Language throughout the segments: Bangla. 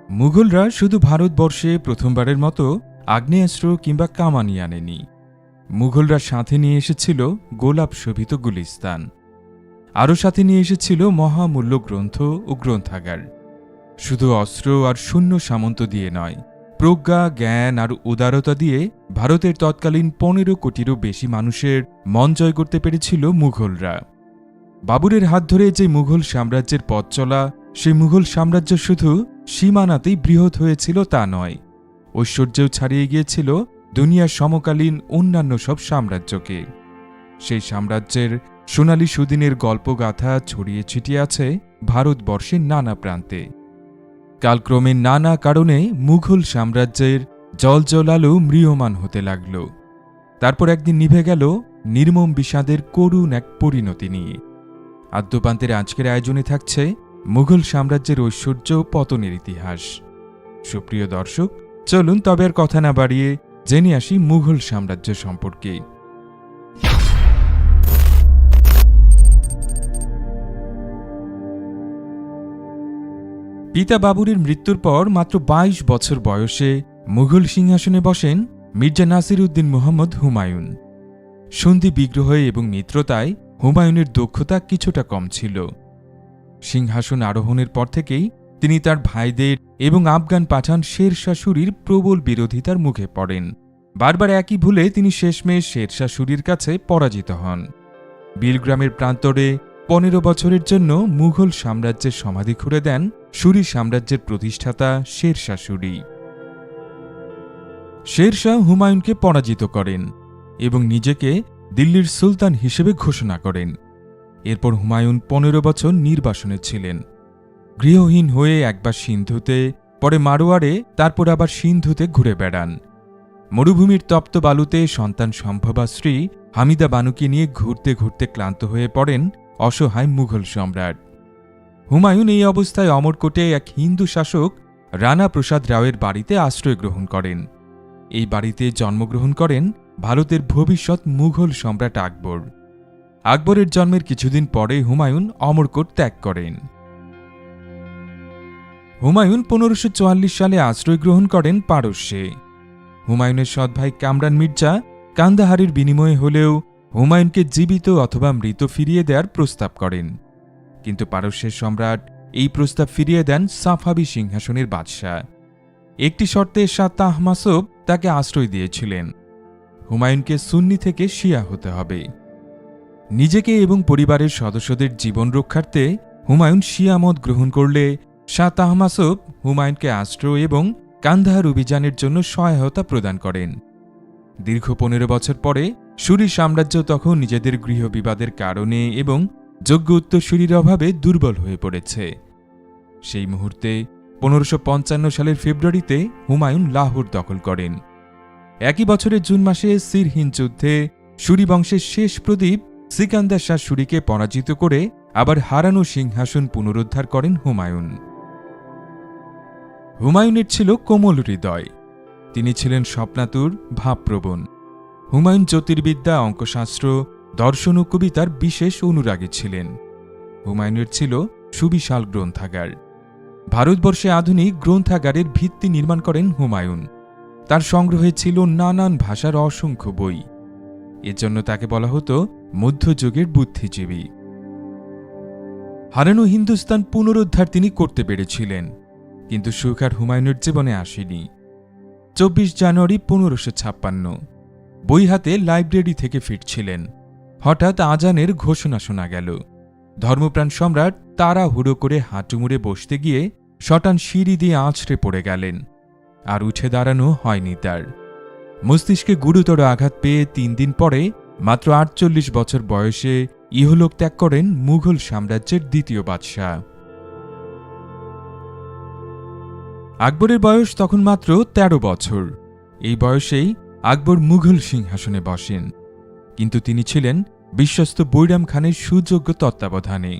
মুঘলরা শুধু ভারতবর্ষে প্রথমবারের মতো আগ্নেয়াস্ত্র কিংবা কামানি আনেনি। মুঘলরা সাথে নিয়ে এসেছিল গোলাপ শোভিত গুলিস্তান, আরও সাথে নিয়ে এসেছিল মহামূল্য গ্রন্থ ও গ্রন্থাগার। শুধু অস্ত্র আর শূন্য সামন্ত দিয়ে নয়, প্রজ্ঞা, জ্ঞান আর উদারতা দিয়ে ভারতের তৎকালীন ১৫ কোটিরও বেশি মানুষের মন জয় করতে পেরেছিল মুঘলরা। বাবুরের হাত ধরে যে মুঘল সাম্রাজ্যের পথ চলা, সেই মুঘল সাম্রাজ্য শুধু সীমানাতেই বৃহৎ হয়েছিল তা নয়, ঐশ্বর্যেও ছাড়িয়ে গিয়েছিল দুনিয়ার সমকালীন অন্যান্য সব সাম্রাজ্যকে। সেই সাম্রাজ্যের সোনালী সুদিনের গল্পগাথা ছড়িয়ে ছিটিয়ে আছে ভারতবর্ষের নানা প্রান্তে। কালক্রমে নানা কারণে মুঘল সাম্রাজ্যের জ্বলজ্বল ম্রিয়মান হতে লাগল। তারপর একদিন নিভে গেল নির্মম বিষাদের করুণ এক পরিণতি নিয়ে। আদ্যপান্তের আজকের আয়োজনে থাকছে মুঘল সাম্রাজ্যের ঐশ্বর্য পতনের ইতিহাস। সুপ্রিয় দর্শক, চলুন তবে আর কথা না বাড়িয়ে জেনে আসি মুঘল সাম্রাজ্য সম্পর্কে। পিতা বাবুরের মৃত্যুর পর মাত্র ২২ বছর বয়সে মুঘল সিংহাসনে বসেন মির্জা নাসির উদ্দিন মুহাম্মদ হুমায়ুন। সন্ধি বিগ্রহ এবং মিত্রতায় হুমায়ুনের দক্ষতা কিছুটা কম ছিল। সিংহাসন আরোহণের পর থেকেই তিনি তার ভাইদের এবং আফগান পাঠান শেরশাহ সূরির প্রবল বিরোধিতার মুখে পড়েন। বারবার একই ভুলে তিনি শেষমেশ শেরশাহ সূরির কাছে পরাজিত হন। বিলগ্রামের প্রান্তরে ১৫ বছরের জন্য মুঘল সাম্রাজ্যের সমাধি খুঁড়ে দেন সূরি সাম্রাজ্যের প্রতিষ্ঠাতা শেরশাহ সূরি। শেরশাহ হুমায়ুনকে পরাজিত করেন এবং নিজেকে দিল্লির সুলতান হিসেবে ঘোষণা করেন। এরপর হুমায়ুন ১৫ বছর নির্বাসনে ছিলেন। গৃহহীন হয়ে একবার সিন্ধুতে, পরে মারোয়ারে, তারপর আবার সিন্ধুতে ঘুরে বেড়ান। মরুভূমির তপ্ত বালুতে সন্তান সম্ভবা স্ত্রী হামিদা বানুকে নিয়ে ঘুরতে ঘুরতে ক্লান্ত হয়ে পড়েন অসহায় মুঘল সম্রাট। হুমায়ুন এই অবস্থায় অমরকোটে এক হিন্দু শাসক রানা প্রসাদ রাওয়ের বাড়িতে আশ্রয় গ্রহণ করেন। এই বাড়িতে জন্মগ্রহণ করেন ভারতের ভবিষ্যৎ মুঘল সম্রাট আকবর। আকবরের জন্মের কিছুদিন পরে হুমায়ুন অমরকোট ত্যাগ করেন। হুমায়ুন ১৫৪৪ সালে আশ্রয় গ্রহণ করেন পারস্যে। হুমায়ুনের সৎ ভাই কামরান মির্জা কান্দাহারের বিনিময়ে হলেও হুমায়ুনকে জীবিত অথবা মৃত ফিরিয়ে দেওয়ার প্রস্তাব করেন, কিন্তু পারস্যের সম্রাট এই প্রস্তাব ফিরিয়ে দেন সাফাবি সিংহাসনের বাদশাহ। একটি শর্তে শাহ তাহমাসব তাকে আশ্রয় দিয়েছিলেন, হুমায়ুনকে সুন্নি থেকে শিয়া হতে হবে। নিজেকে এবং পরিবারের সদস্যদের জীবন রক্ষার্থে হুমায়ুন শিয়া মত গ্রহণ করলে শাহ তাহমাসব হুমায়ুনকে আশ্রয় এবং কান্দাহার অভিযানের জন্য সহায়তা প্রদান করেন। দীর্ঘ ১৫ বছর পরে সূরি সাম্রাজ্য তখন নিজেদের গৃহবিবাদের কারণে এবং যোগ্য উত্তরসূরির অভাবে দুর্বল হয়ে পড়েছে। সেই মুহূর্তে ১৫৫৫ সালের ফেব্রুয়ারিতে হুমায়ুন লাহোর দখল করেন। একই বছরের জুন মাসে সিরহিন্দ যুদ্ধে সূরি বংশের শেষ প্রদীপ সিকান্দার শাহ সূরিকে পরাজিত করে আবার হারানো সিংহাসন পুনরুদ্ধার করেন হুমায়ুন। হুমায়ুনের ছিল কোমল হৃদয়, তিনি ছিলেন স্বপ্নাতুর, ভাবপ্রবণ। হুমায়ুন জ্যোতির্বিদ্যা, অঙ্কশাস্ত্র, দর্শন ও কবিতার বিশেষ অনুরাগী ছিলেন। হুমায়ুনের ছিল সুবিশাল গ্রন্থাগার। ভারতবর্ষে আধুনিক গ্রন্থাগারের ভিত্তি নির্মাণ করেন হুমায়ুন। তার সংগ্রহে ছিল নানান ভাষার অসংখ্য বই। এজন্য তাকে বলা হতো মধ্যযুগের বুদ্ধিজীবী। হারানো হিন্দুস্তান পুনরুদ্ধার তিনি করতে পেরেছিলেন, কিন্তু সুখ আর হুমায়ুনের জীবনে আসেনি। ২৪ জানুয়ারি ১৫৫৬ বই হাতে লাইব্রেরি থেকে ফিরছিলেন, হঠাৎ আজানের ঘোষণা শোনা গেল। ধর্মপ্রাণ সম্রাট তাড়াহুড়ো করে হাঁটু মুড়ে বসতে গিয়ে শটান সিঁড়ি দিয়ে আছড়ে পড়ে গেলেন, আর উঠে দাঁড়ানো হয়নি তার। মস্তিষ্কে গুরুতর আঘাত পেয়ে ৩ দিন পরে মাত্র ৪৮ বছর বয়সে ইহলোক ত্যাগ করেন মুঘল সাম্রাজ্যের দ্বিতীয় বাদশাহ। আকবরের বয়স তখন মাত্র ১৩ বছর। এই বয়সেই আকবর মুঘল সিংহাসনে বসেন, কিন্তু তিনি ছিলেন বিশ্বস্ত বৈরাম খানের সুযোগ্য তত্ত্বাবধানে।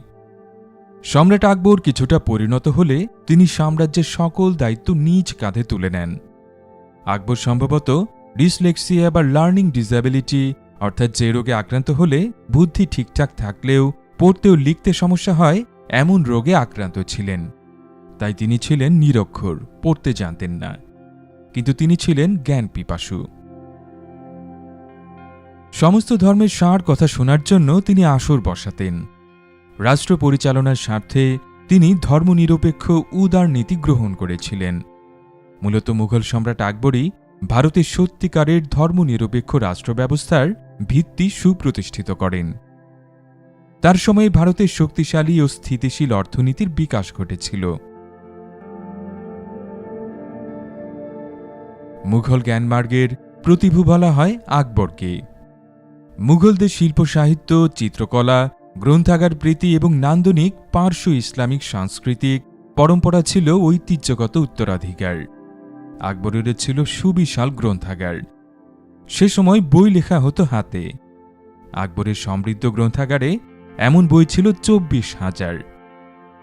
সম্রাট আকবর কিছুটা পরিণত হলে তিনি সাম্রাজ্যের সকল দায়িত্ব নিজ কাঁধে তুলে নেন। আকবর সম্ভবত ডিসলেক্সিয়া বা লার্নিং ডিসএবিলিটি অর্থাৎ যে রোগে আক্রান্ত হলে বুদ্ধি ঠিকঠাক থাকলেও পড়তে ও লিখতে সমস্যা হয় এমন রোগে আক্রান্ত ছিলেন। তাই তিনি ছিলেন নিরক্ষর, পড়তে জানতেন না, কিন্তু তিনি ছিলেন জ্ঞান পিপাসু। সমস্ত ধর্মের সার কথা শোনার জন্য তিনি আসর বসাতেন। রাষ্ট্র পরিচালনার স্বার্থে তিনি ধর্মনিরপেক্ষ উদার নীতি গ্রহণ করেছিলেন। মূলত মুঘল সম্রাট আকবরই ভারতের সত্যিকারের ধর্মনিরপেক্ষ রাষ্ট্র ব্যবস্থার ভিত্তি সুপ্রতিষ্ঠিত করেন। তার সময়ে ভারতের শক্তিশালী ও স্থিতিশীল অর্থনীতির বিকাশ ঘটেছিল। মুঘল জ্ঞানমার্গের প্রতিভু বলা হয় আকবরকে। মুঘলদের শিল্প সাহিত্য, চিত্রকলা, গ্রন্থাগার প্রীতি এবং নান্দনিক পার্শ্ব ইসলামিক সাংস্কৃতিক পরম্পরা ছিল ঐতিহ্যগত উত্তরাধিকার। আকবরের ছিল সুবিশাল গ্রন্থাগার। সে সময় বই লেখা হতো হাতে। আকবরের সমৃদ্ধ গ্রন্থাগারে এমন বই ছিল 24,000।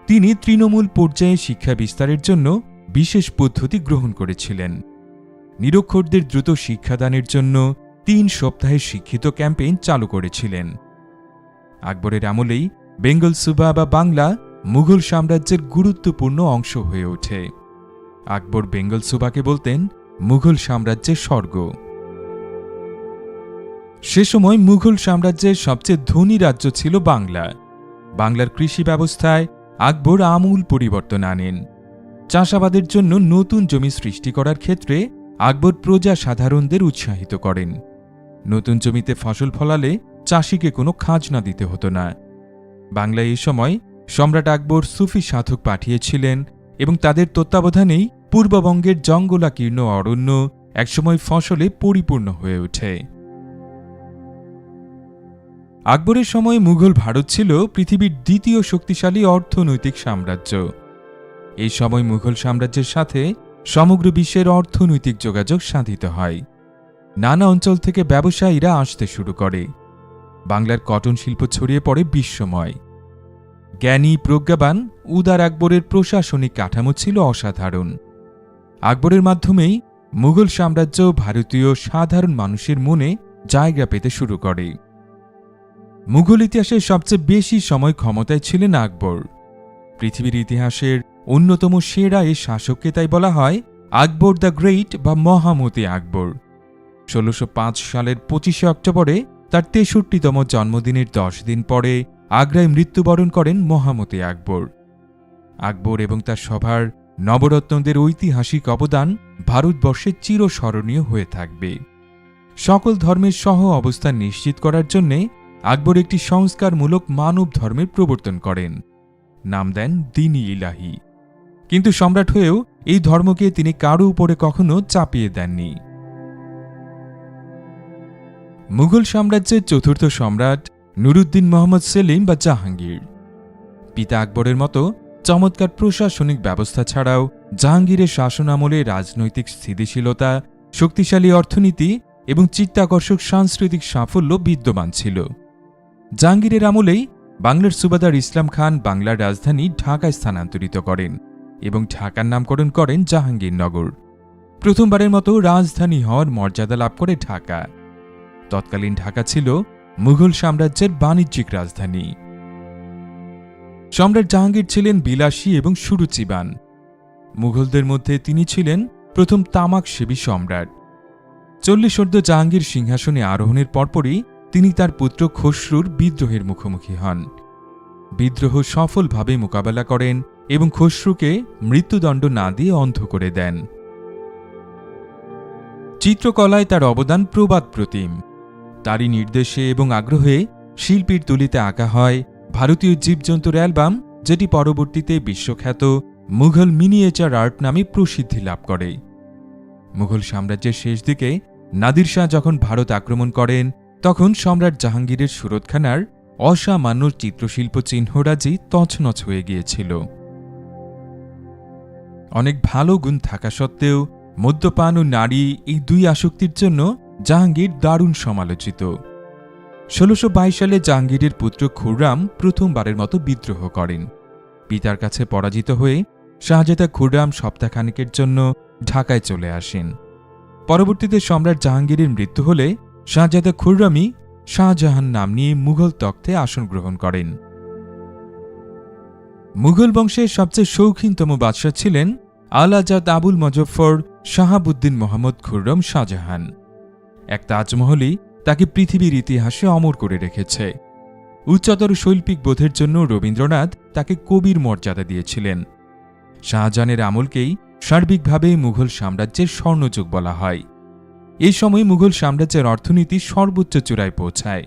তিনি তৃণমূল পর্যায়ে শিক্ষা বিস্তারের জন্য বিশেষ পদ্ধতি গ্রহণ করেছিলেন। নিরক্ষরদের দ্রুত শিক্ষাদানের জন্য 3 সপ্তাহের শিক্ষিত ক্যাম্পেইন চালু করেছিলেন। আকবরের আমলেই বেঙ্গল সুবা বা বাংলা মুঘল সাম্রাজ্যের গুরুত্বপূর্ণ অংশ হয়ে ওঠে। আকবর বেঙ্গল সুবাকে বলতেন মুঘল সাম্রাজ্যের স্বর্গ। সে সময় মুঘল সাম্রাজ্যের সবচেয়ে ধনী রাজ্য ছিল বাংলা। বাংলার কৃষি ব্যবস্থায় আকবর আমূল পরিবর্তন আনেন। চাষাবাদের জন্য নতুন জমি সৃষ্টি করার ক্ষেত্রে আকবর প্রজা সাধারণদের উৎসাহিত করেন। নতুন জমিতে ফসল ফলালে চাষিকে কোনো খাজনা দিতে হতো না। বাংলায় এ সময় সম্রাট আকবর সুফি সাধক পাঠিয়েছিলেন এবং তাদের তত্ত্বাবধানেই পূর্ববঙ্গের জঙ্গলাকীর্ণ অরণ্য একসময় ফসলে পরিপূর্ণ হয়ে ওঠে। আকবরের সময় মুঘল ভারত ছিল পৃথিবীর দ্বিতীয় শক্তিশালী অর্থনৈতিক সাম্রাজ্য। এই সময় মুঘল সাম্রাজ্যের সাথে সমগ্র বিশ্বের অর্থনৈতিক যোগাযোগ সাধিত হয়। নানা অঞ্চল থেকে ব্যবসায়ীরা আসতে শুরু করে। বাংলার কটন শিল্প ছড়িয়ে পড়ে বিশ্বময়। জ্ঞানী, প্রজ্ঞাবান, উদার আকবরের প্রশাসনিক কাঠামো ছিল অসাধারণ। আকবরের মাধ্যমেই মুঘল সাম্রাজ্য ভারতীয় সাধারণ মানুষের মনে জায়গা পেতে শুরু করে। মুঘল ইতিহাসের সবচেয়ে বেশি সময় ক্ষমতায় ছিলেন আকবর। পৃথিবীর ইতিহাসের অন্যতম সেরা এই শাসককে তাই বলা হয় আকবর দ্য গ্রেট বা মহামতি আকবর। ১৬০৫ সালের ২৫শে অক্টোবরে তার ৬৩তম জন্মদিনের ১০ দিন পরে আগ্রায় মৃত্যুবরণ করেন মহামতি আকবর। আকবর এবং তার সভার নবরত্নদের ঐতিহাসিক অবদান ভারতবর্ষে চিরস্মরণীয় হয়ে থাকবে। সকল ধর্মের সহ অবস্থান নিশ্চিত করার জন্য আকবর একটি সংস্কারমূলক মানব ধর্মের প্রবর্তন করেন। নাম দেন দ্বীন-ই ইলাহি। কিন্তু সম্রাট হয়েও এই ধর্মকে তিনি কারো উপরে কখনো চাপিয়ে দেননি। মুঘল সাম্রাজ্যের চতুর্থ সম্রাট নুরুদ্দিন মোহাম্মদ সেলিম বা জাহাঙ্গীর। পিতা আকবরের মতো চমৎকার প্রশাসনিক ব্যবস্থা ছাড়াও জাহাঙ্গীরের শাসনামলে রাজনৈতিক স্থিতিশীলতা, শক্তিশালী অর্থনীতি এবং চিত্তাকর্ষক সাংস্কৃতিক সাফল্য বিদ্যমান ছিল। জাহাঙ্গীরের আমলেই বাংলার সুবাদার ইসলাম খান বাংলার রাজধানী ঢাকায় স্থানান্তরিত করেন এবং ঢাকার নামকরণ করেন জাহাঙ্গীরনগর। প্রথমবারের মতো রাজধানী হওয়ার মর্যাদা লাভ করে ঢাকা। তৎকালীন ঢাকা ছিল মুঘল সাম্রাজ্যের বাণিজ্যিক রাজধানী। সম্রাট জাহাঙ্গীর ছিলেন বিলাসী এবং সুরুচিবান। মুঘলদের মধ্যে তিনি ছিলেন প্রথম তামাক সেবী সম্রাট। 40 জাহাঙ্গীর সিংহাসনে আরোহণের পরপরই তিনি তার পুত্র খসরুর বিদ্রোহের মুখোমুখি হন। বিদ্রোহ সফলভাবে মোকাবেলা করেন এবং খসরুকে মৃত্যুদণ্ড না দিয়ে অন্ধ করে দেন। চিত্রকলায় তার অবদান প্রবাদ প্রতিম। তারই নির্দেশে এবং আগ্রহে শিল্পীর তুলিতে আঁকা হয় ভারতীয় জীবজন্তুর অ্যালবাম, যেটি পরবর্তীতে বিশ্বখ্যাত মুঘল মিনিয়েচার আর্ট নামে প্রসিদ্ধি লাভ করে। মুঘল সাম্রাজ্যের শেষ দিকে নাদির শাহ যখন ভারত আক্রমণ করেন, তখন সম্রাট জাহাঙ্গীরের সুরতখানার অসামান্য চিত্রশিল্প চিহ্নরাজি তছনছ হয়ে গিয়েছিল। অনেক ভালো গুণ থাকা সত্ত্বেও মদ্যপান ও নারী এই দুই আসক্তির জন্য জাহাঙ্গীর দারুণ সমালোচিত। ১৬২২ সালে জাহাঙ্গীরের পুত্র খুররাম প্রথমবারের মতো বিদ্রোহ করেন। পিতার কাছে পরাজিত হয়ে শাহজাদা খুররাম সপ্তাহখানেকের জন্য ঢাকায় চলে আসেন। পরবর্তীতে সম্রাট জাহাঙ্গীরের মৃত্যু হলে শাহজাদা খুররামই শাহজাহান নাম নিয়ে মুঘল তখ্তে আসন গ্রহণ করেন। মুঘল বংশের সবচেয়ে শৌখিনতম বাদশাহ ছিলেন আল-আজাদ আবুল মজফফর শাহাবুদ্দিন মোহাম্মদ খুররম শাহজাহান। এক তাজমহলই তাকে পৃথিবীর ইতিহাসে অমর করে রেখেছে। উচ্চতর শৈল্পিক বোধের জন্য রবীন্দ্রনাথ তাকে কবির মর্যাদা দিয়েছিলেন। শাহজাহানের আমলকেই সার্বিকভাবে মুঘল সাম্রাজ্যের স্বর্ণযুগ বলা হয়। এই সময় মুঘল সাম্রাজ্যের অর্থনীতি সর্বোচ্চ চূড়ায় পৌঁছায়।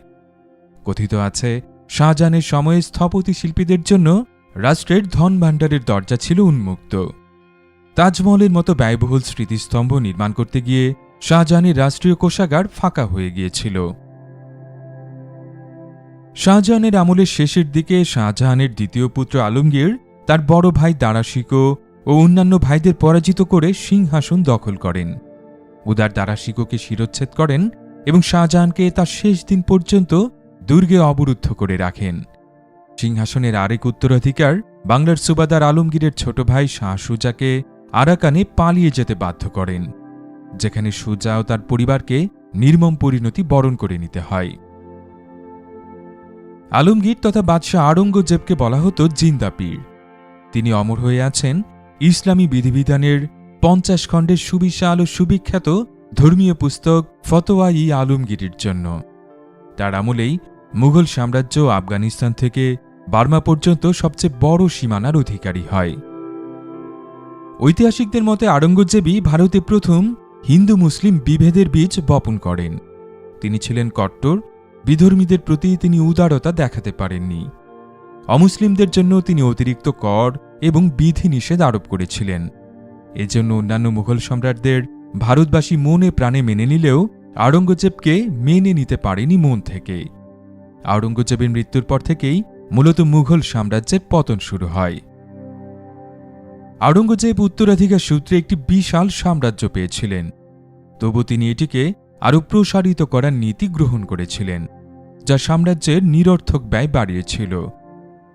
কথিত আছে, শাহজাহানের সময়ে স্থপতি শিল্পীদের জন্য রাষ্ট্রের ধনভাণ্ডারের দরজা ছিল উন্মুক্ত। তাজমহলের মতো ব্যয়বহুল স্মৃতিস্তম্ভ নির্মাণ করতে গিয়ে শাহজাহানের রাষ্ট্রীয় কোষাগার ফাঁকা হয়ে গিয়েছিল। শাহজাহানের আমলের শেষের দিকে শাহজাহানের দ্বিতীয় পুত্র আলমগীর তার বড় ভাই দারাশিকো ও অন্যান্য ভাইদের পরাজিত করে সিংহাসন দখল করেন। উদার দারাশিকোকে শিরচ্ছেদ করেন এবং শাহজাহানকে তার শেষ দিন পর্যন্ত দুর্গে অবরুদ্ধ করে রাখেন। সিংহাসনের আরেক উত্তরাধিকার বাংলার সুবাদার আলমগীরের ছোট ভাই শাহ সুজাকে আরাকানে পালিয়ে যেতে বাধ্য করেন, যেখানে সুজা ও তার পরিবারকে নির্মম পরিণতি বরণ করে নিতে হয়। আলমগীর তথা বাদশাহ আওরঙ্গজেবকে বলা হতো জিন্দা পীর। তিনি অমর হয়ে আছেন ইসলামী বিধিবিধানের 50 খণ্ডের সুবিশাল ও সুবিখ্যাত ধর্মীয় পুস্তক ফতোয়া-ই আলমগীরের জন্য। তার আমলেই মুঘল সাম্রাজ্য আফগানিস্তান থেকে বার্মা পর্যন্ত সবচেয়ে বড় সীমানার অধিকারী হয়। ঐতিহাসিকদের মতে আওরঙ্গজেবই ভারতে প্রথম হিন্দু মুসলিম বিভেদের বীজ বপন করেন। তিনি ছিলেন কট্টর, বিধর্মীদের প্রতি তিনি উদারতা দেখাতে পারেননি। অমুসলিমদের জন্য তিনি অতিরিক্ত কর এবং বিধিনিষেধ আরোপ করেছিলেন। এজন্য অন্যান্য মুঘল সম্রাটদের ভারতবাসী মনে প্রাণে মেনে নিলেও আওরঙ্গজেবকে মেনে নিতে পারেনি মন থেকে। আওরঙ্গজেবের মৃত্যুর পর থেকেই মূলত মুঘল সাম্রাজ্যের পতন শুরু হয়। আওরঙ্গজেব উত্তরাধিকার সূত্রে একটি বিশাল সাম্রাজ্য পেয়েছিলেন, তবু তিনি এটিকে আরও প্রসারিত করার নীতি গ্রহণ করেছিলেন, যা সাম্রাজ্যের নিরর্থক ব্যয় বাড়িয়েছিল।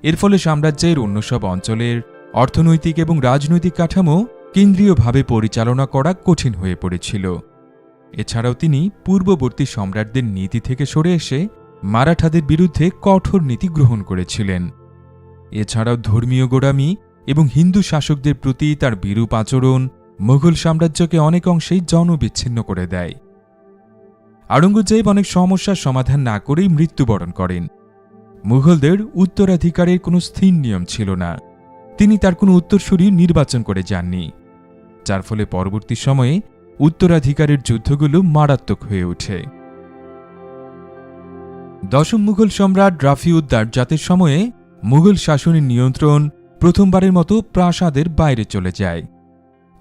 এর ফলে সাম্রাজ্যের অন্য সব অঞ্চলের অর্থনৈতিক এবং রাজনৈতিক কাঠামো কেন্দ্রীয়ভাবে পরিচালনা করা কঠিন হয়ে পড়েছিল। এছাড়াও তিনি পূর্ববর্তী সম্রাটদের নীতি থেকে সরে এসে মারাঠাদের বিরুদ্ধে কঠোর নীতি গ্রহণ করেছিলেন। এছাড়াও ধর্মীয় গোঁড়ামি এবং হিন্দু শাসকদের প্রতি তার বিরূপ আচরণ মুঘল সাম্রাজ্যকে অনেক অংশেই জনবিচ্ছিন্ন করে দেয়। আওরঙ্গজেব অনেক সমস্যার সমাধান না করেই মৃত্যুবরণ করেন। মুঘলদের উত্তরাধিকারের কোনো স্থির নিয়ম ছিল না। তিনি তার কোনো উত্তরসূরি নির্বাচন করে যাননি, যার ফলে পরবর্তী সময়ে উত্তরাধিকারের যুদ্ধগুলো মারাত্মক হয়ে ওঠে। দশম মুঘল সম্রাট রাফিউদ্দারজাতের সময়ে মুঘল শাসনের নিয়ন্ত্রণ প্রথমবারের মতো প্রাসাদের বাইরে চলে যায়।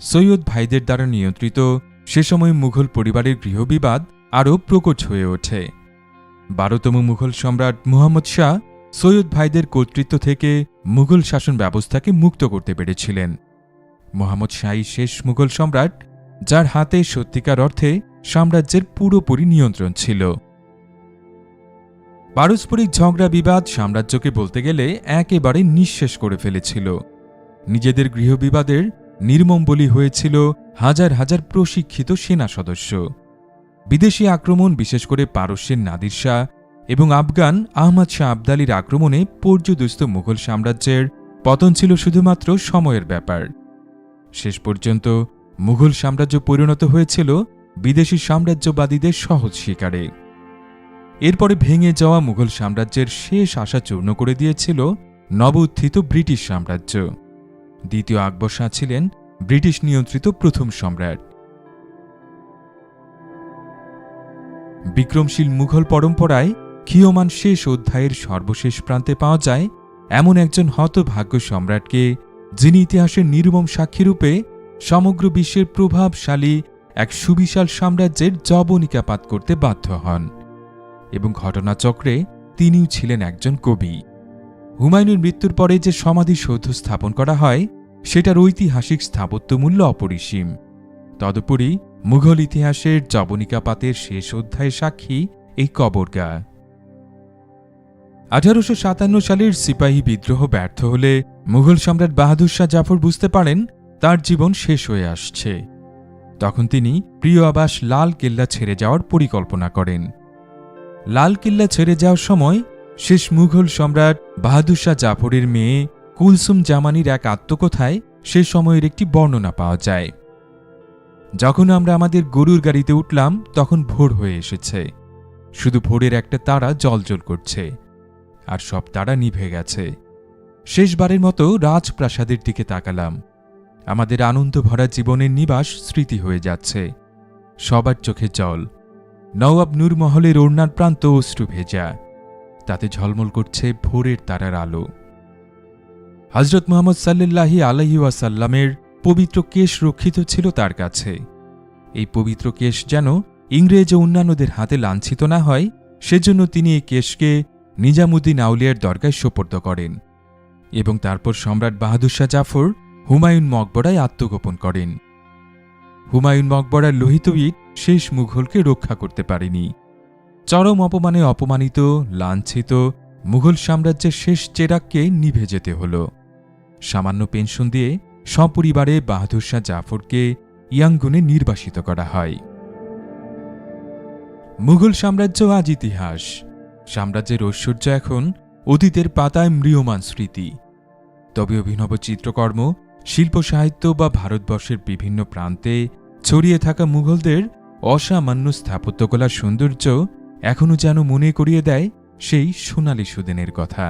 সৈয়দ ভাইদের দ্বারা নিয়ন্ত্রিত সে সময় মুঘল পরিবারের গৃহবিবাদ আরও প্রকট হয়ে ওঠে। 12তম মুঘল সম্রাট মুহাম্মদ শাহ সৈয়দ ভাইদের কর্তৃত্ব থেকে মুঘল শাসন ব্যবস্থাকে মুক্ত করতে পেরেছিলেন। মুহাম্মদ শাহই শেষ মুঘল সম্রাট যার হাতে সত্যিকার অর্থে সাম্রাজ্যের পুরোপুরি নিয়ন্ত্রণ ছিল। পারস্পরিক ঝগড়া বিবাদ সাম্রাজ্যকে বলতে গেলে একেবারে নিঃশেষ করে ফেলেছিল। নিজেদের গৃহবিবাদের নির্মম বলি হয়েছিল হাজার হাজার প্রশিক্ষিত সেনা সদস্য। বিদেশি আক্রমণ, বিশেষ করে পারস্যের নাদির শাহ এবং আফগান আহমদ শাহ আবদালির আক্রমণে পর্যুদস্ত মুঘল সাম্রাজ্যের পতন ছিল শুধুমাত্র সময়ের ব্যাপার। শেষ পর্যন্ত মুঘল সাম্রাজ্য পরিণত হয়েছিল বিদেশি সাম্রাজ্যবাদীদের সহজ শিকারে। এরপরে ভেঙে যাওয়া মুঘল সাম্রাজ্যের শেষ আশা চূর্ণ করে দিয়েছিল নব উত্থিত ব্রিটিশ সাম্রাজ্য। দ্বিতীয় আকবর শাহ ছিলেন ব্রিটিশ নিয়ন্ত্রিত প্রথম সম্রাট। বিক্রমশীল মুঘল পরম্পরায় ক্ষীয়মান শেষ অধ্যায়ের সর্বশেষ প্রান্তে পাওয়া যায় এমন একজন হতভাগ্য সম্রাটকে, যিনি ইতিহাসের নির্মম সাক্ষীরূপে সমগ্র বিশ্বের প্রভাবশালী এক সুবিশাল সাম্রাজ্যের জবনিকাপাত করতে বাধ্য হন। এবং ঘটনাচক্রে তিনিও ছিলেন একজন কবি। হুমায়ুনের মৃত্যুর পরে যে সমাধিসৌধ স্থাপন করা হয় সেটার ঐতিহাসিক স্থাপত্যমূল্য অপরিসীম। তদুপরি মুঘল ইতিহাসের জবনিকাপাতের শেষ অধ্যায়ের সাক্ষী এই কবরগাহ। 1857 সালের সিপাহী বিদ্রোহ ব্যর্থ হলে মুঘল সম্রাট বাহাদুর শাহ জাফর বুঝতে পারেন তার জীবন শেষ হয়ে আসছে। তখন তিনি প্রিয় আবাস লাল কেল্লা ছেড়ে যাওয়ার পরিকল্পনা করেন। লাল কেল্লা ছেড়ে যাওয়ার সময় শেষ মুঘল সম্রাট বাহাদুর শাহ জাফরের মেয়ে কুলসুম জামানির এক আত্মকথায় সে সময়ের একটি বর্ণনা পাওয়া যায়। যখন আমরা আমাদের গরুর গাড়িতে উঠলাম তখন ভোর হয়ে এসেছে। শুধু ভোরের একটা তারা জ্বলজ্বল করছে, আর সব তারা নিভে গেছে। শেষবারের মতো রাজপ্রাসাদের দিকে তাকালাম। আমাদের আনন্দ ভরা জীবনের নিবাস স্মৃতি হয়ে যাচ্ছে। সবার চোখে জল। নওয়াব নূরমহলের ওড়নার প্রান্ত অশ্রু ভেজা, তাতে ঝলমল করছে ভোরের তারার আলো। হযরত মুহাম্মদ সাল্লাল্লাহু আলাইহি ওয়াসাল্লামের পবিত্র কেশ রক্ষিত ছিল তার কাছে। এই পবিত্র কেশ যেন ইংরেজ ও অন্যান্যদের হাতে লাঞ্ছিত না হয়, সেজন্য তিনি এই কেশকে নিজামুদ্দিন আউলিয়ার দরগায় সোপর্দ করেন এবং তারপর সম্রাট বাহাদুর শাহ জাফর হুমায়ুন মকবরায় আত্মগোপন করেন। হুমায়ুন মকবরার লোহিত ইট শেষ মুঘলকে রক্ষা করতে পারেনি। চরম অপমানে অপমানিত, লাঞ্ছিত মুঘল সাম্রাজ্যের শেষ চেরাগকে নিভে যেতে হল। সামান্য পেনশন দিয়ে সপরিবারে বাহাদুর শাহ জাফরকে ইয়াঙ্গুনে নির্বাসিত করা হয়। মুঘল সাম্রাজ্য আজ ইতিহাস। সাম্রাজ্যের ঐশ্বর্য এখন অতীতের পাতায় ম্রিয়মাণ স্মৃতি। তবে অভিনব চিত্রকর্ম, শিল্প সাহিত্য বা ভারতবর্ষের বিভিন্ন প্রান্তে ছড়িয়ে থাকা মুঘলদের অসামান্য স্থাপত্যকলার সৌন্দর্য এখনও যেন মনে করিয়ে দেয় সেই সোনালী সুদিনের কথা।